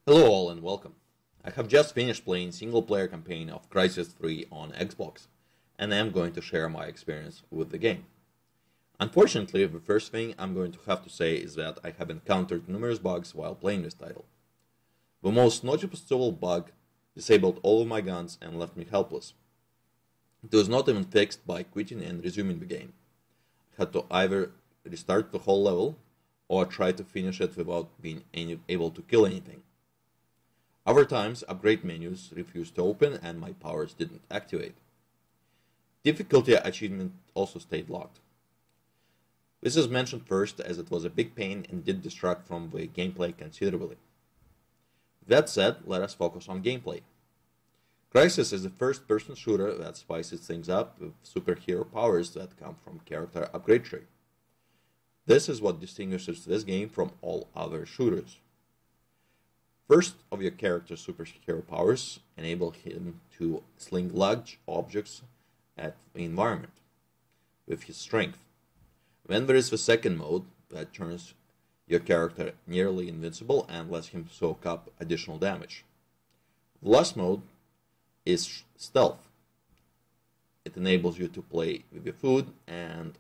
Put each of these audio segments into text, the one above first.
Hello all and welcome. I have just finished playing single-player campaign of Crysis 3 on Xbox, and I am going to share my experience with the game. Unfortunately, the first thing I'm going to have to say is that I have encountered numerous bugs while playing this title. The most noticeable bug disabled all of my guns and left me helpless. It was not even fixed by quitting and resuming the game. I had to either restart the whole level or try to finish it without being able to kill anything. Other times, upgrade menus refused to open and my powers didn't activate. Difficulty achievement also stayed locked. This is mentioned first as it was a big pain and did distract from the gameplay considerably. That said, let us focus on gameplay. Crysis is a first-person shooter that spices things up with superhero powers that come from character upgrade tree. This is what distinguishes this game from all other shooters. First of your character's superhero powers enable him to sling large objects at the environment with his strength. Then there is the second mode that turns your character nearly invincible and lets him soak up additional damage. The last mode is stealth. It enables you to play with your food and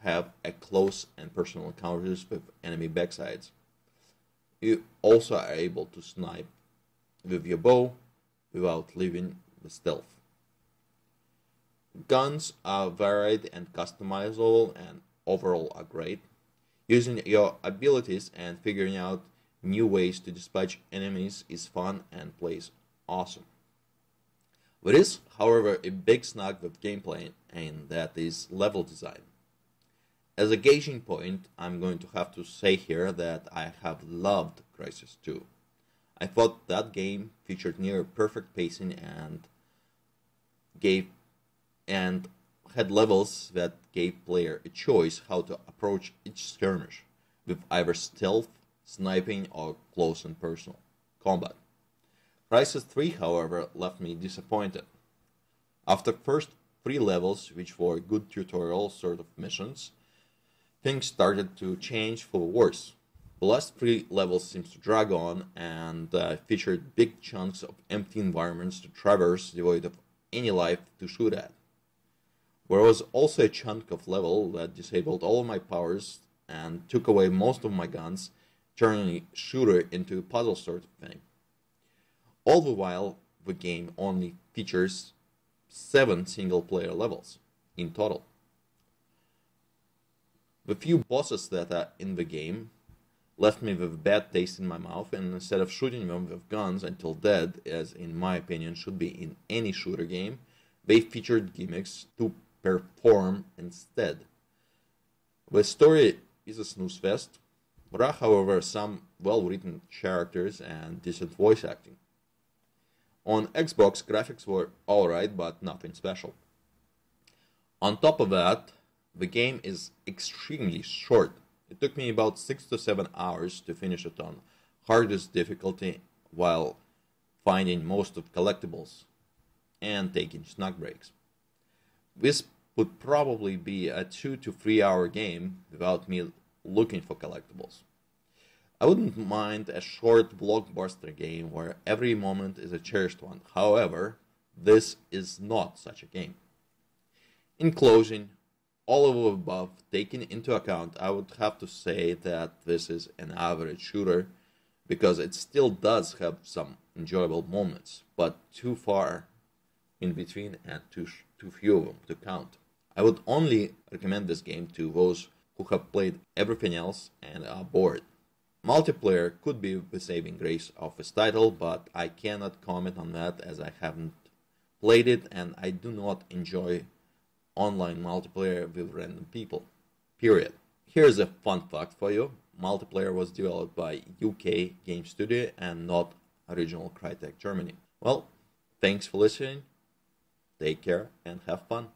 have a close and personal encounters with enemy backsides. You also are able to snipe with your bow without leaving the stealth. Guns are varied and customizable and overall are great. Using your abilities and figuring out new ways to dispatch enemies is fun and plays awesome. There is, however, a big snag with gameplay, and that is level design. As a gauging point, I'm going to have to say here that I have loved Crysis 2. I thought that game featured near perfect pacing and had levels that gave player a choice how to approach each skirmish, with either stealth, sniping, or close and personal combat. Crysis 3, however, left me disappointed. After first 3 levels, which were good tutorial sort of missions, things started to change for the worse. The last 3 levels seemed to drag on and featured big chunks of empty environments to traverse devoid of any life to shoot at. There was also a chunk of level that disabled all of my powers and took away most of my guns, turning shooter into a puzzle sort of thing. All the while, the game only features 7 single-player levels in total. The few bosses that are in the game left me with a bad taste in my mouth, and instead of shooting them with guns until dead, as in my opinion should be in any shooter game, they featured gimmicks to perform instead. The story is a snooze fest. There are, however, some well-written characters and decent voice acting. On Xbox, graphics were alright, but nothing special. On top of that, the game is extremely short. It took me about 6 to 7 hours to finish it on hardest difficulty while finding most of collectibles and taking snack breaks. This would probably be a 2 to 3 hour game without me looking for collectibles. I wouldn't mind a short blockbuster game where every moment is a cherished one. However, this is not such a game. In closing, all of the above taken into account, I would have to say that this is an average shooter because it still does have some enjoyable moments, but too far in between and too few of them to count. I would only recommend this game to those who have played everything else and are bored. Multiplayer could be the saving grace of this title, but I cannot comment on that as I haven't played it and I do not enjoy online multiplayer with random people. Period. Here's a fun fact for you. Multiplayer was developed by UK game studio and not original Crytek Germany. Well, thanks for listening. Take care and have fun.